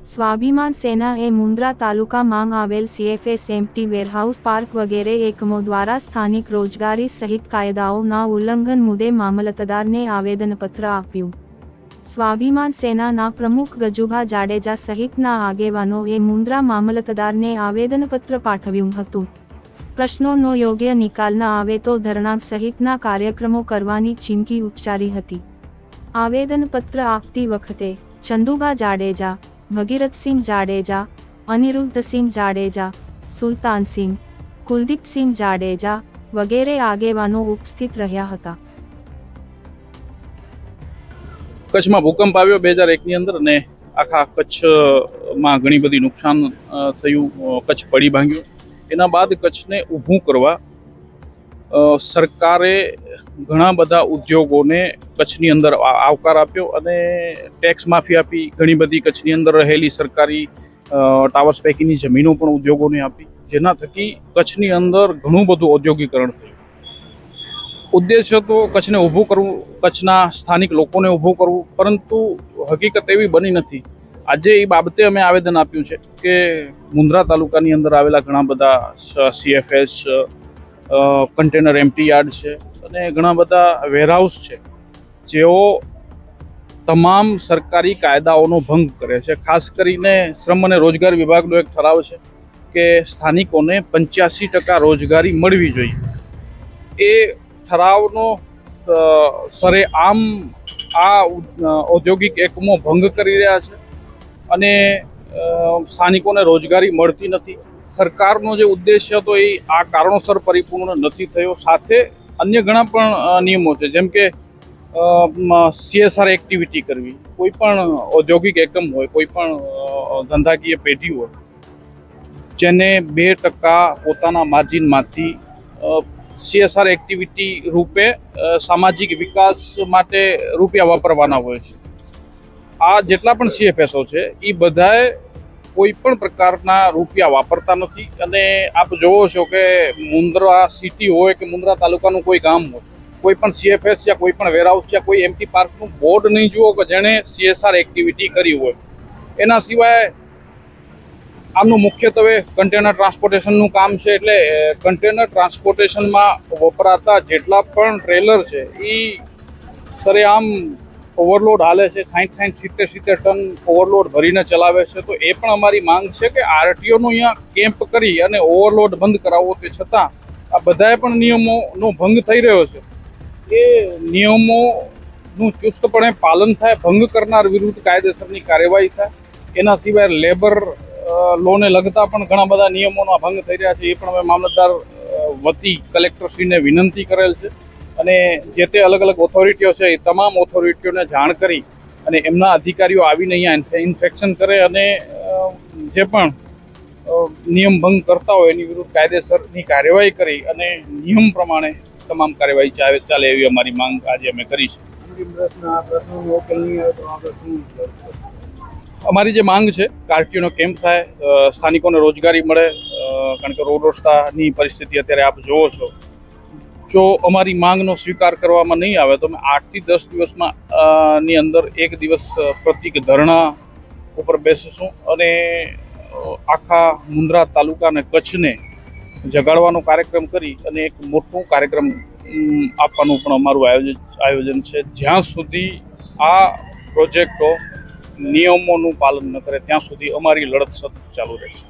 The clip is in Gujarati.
સ્વાભિમાન સેનાએ મુન્દ્રા તાલુકામાં આવેલ CFS-MT વેરહાઉસ પાર્ક વગેરે એકમો દ્વારા સ્થાનિક રોજગારી સહિત કાયદાઓના ઉલ્લંઘન મુદ્દે મામલતદારને આવેદનપત્ર આપ્યું. સ્વાભિમાન સેનાના પ્રમુખ ગજુભા જાડેજા સહિતના આગેવાનોએ મુન્દ્રા મામલતદારને આવેદનપત્ર પાઠવ્યું હતું. પ્રશ્નોનો યોગ્ય નિકાલ ન આવે તો ધરણા સહિતના કાર્યક્રમો કરવાની ચીમકી ઉચ્ચારી હતી. આવેદનપત્ર આપતી વખતે ચંદુભા જાડેજા, ભગીરથસિંહ જાડેજા, અનિરુદ્ધસિંહ જાડેજા, સુલતાનસિંહ, કુલદીપસિંહ જાડેજા વગેરે આગેવાનો ઉપસ્થિત રહ્યા હતા. કચ્છમાં ભૂકંપ આવ્યો 2001ની અંદર ને આખા કચ્છમાં ઘણી બધી નુકસાન થયું. કચ્છ પડી ભાંગ્યું. એના બાદ કચ્છને ઊભું કરવા સરકારે ઘણા બધા ઉદ્યોગોને કચ્છની અંદર આવકાર આપ્યો અને ટેક્સ માફી આપી. ઘણી બધી કચ્છની અંદર રહેલી સરકારી ટાવર્સ પૈકીની જમીનો પણ ઉદ્યોગોને આપી, જેના થકી કચ્છની અંદર ઘણું બધું ઔદ્યોગિકરણ થયું. ઉદ્દેશ્ય તો કચ્છને ઊભું કરવું, કચ્છના સ્થાનિક લોકોને ઊભું કરવું, પરંતુ હકીકત એવી બની નથી. આજે એ બાબતે અમે આવેદન આપ્યું છે કે મુન્દ્રા તાલુકાની અંદર આવેલા ઘણા બધા CFS કન્ટેનર એમ્ટી યાર્ડ છે અને ઘણા બધા વેરહાઉસ છે, જેઓ તમામ સરકારી કાયદાઓનો ભંગ કરે છે. ખાસ કરીને શ્રમ અને રોજગાર વિભાગનો એક ઠરાવ છે કે સ્થાનિકોને 85% રોજગારી મળવી જોઈએ. એ ઠરાવનો સરેઆમ આ ઔદ્યોગિક એકમો ભંગ કરી રહ્યા છે અને સ્થાનિકોને રોજગારી મળતી નથી. સરકારનો જે ઉદ્દેશ્ય હતો એ આ કારણોસર પરિપૂર્ણ નથી થયો. સાથે અન્ય ઘણા પણ નિયમો છે, જેમ કે CSR એક્ટિવિટી કરવી, કોઈ પણ ઔદ્યોગિક એકમ હોય, કોઈ પણ ધંધાકીય પેઢી હોય, જેને 2% પોતાના માર્જિનમાંથી CSR એક્ટિવિટી રૂપે સામાજિક વિકાસ માટે રૂપિયા વાપરવાના હોય છે. આ જેટલા પણ CFSO છે એ બધાએ કોઈ પણ પ્રકારના રૂપિયા વાપરતા નથી. અને આપ જોવો છો કે મુન્દ્રા સિટી હોય કે મુન્દ્રા તાલુકાનું કોઈ ગામ હોય, કોઈ પણ CFS યા કોઈ પણ વેરહાઉસ યા કોઈ એમ્ટી પાર્કનું બોર્ડ નહીં જુઓ કે જેણે CSR એક્ટિવિટી કરી હોય. એના સિવાય આમનું મુખ્યત્વે કન્ટેનર ટ્રાન્સપોર્ટેશનનું કામ છે, એટલે કન્ટેનર ટ્રાન્સપોર્ટેશનમાં વપરાતા જેટલા પણ ટ્રેલર છે એ સરેઆમ ઓવરલોડ હાલે છે. 60-70 ટન ઓવરલોડ ભરીને ચલાવે છે. તો એ પણ અમારી માંગ છે કે RTOનો અહીંયા કેમ્પ કરી અને ઓવરલોડ બંધ કરાવવો. તે છતાં આ બધાએ પણ નિયમોનો ભંગ થઈ રહ્યો છે. એ નિયમોનું ચુસ્તપણે પાલન થાય, ભંગ કરનાર વિરુદ્ધ કાયદેસરની કાર્યવાહી થાય. એના સિવાય લેબર લોને લગતા પણ ઘણા બધા નિયમોના ભંગ થઈ રહ્યા છે. એ પણ અમે મામલતદાર વતી કલેક્ટરશ્રીને વિનંતી કરેલ છે અને જે તે અલગ અલગ ઓથોરિટીઓ છે એ તમામ ઓથોરિટીઓને જાણ કરી અને એમના અધિકારીઓ આવીને અહીંયા ઇન્સ્પેક્શન કરે અને જે પણ નિયમ ભંગ કરતા હોય એની વિરુદ્ધ કાયદેસરની કાર્યવાહી કરી અને નિયમ પ્રમાણે તમામ કાર્યવાહી ચાલે એવી અમારી માંગ આજે અમે કરી છે. અમારી જે માંગ છે કે RTOનો કેમ્પ થાય, સ્થાનિકોને રોજગારી મળે, કારણ કે રોડ રસ્તાની પરિસ્થિતિ અત્યારે આપ જોવો છો. જો અમારી માંગનો સ્વીકાર કરવામાં નહીં આવે તો અમે 8 થી 10 દિવસમાં ની અંદર એક દિવસ પ્રતિક ધરણા ઉપર બેસીશું અને આખા મુન્દ્રા તાલુકા અને કચ્છને જગાડવાનો કાર્યક્રમ કરી અને એક મોટો કાર્યક્રમ આપવાનું પણ અમારું આયોજન છે. જ્યાં સુધી આ પ્રોજેક્ટો નિયમોનું પાલન ન કરે ત્યાં સુધી અમારી લડત સતત ચાલુ રહેશે.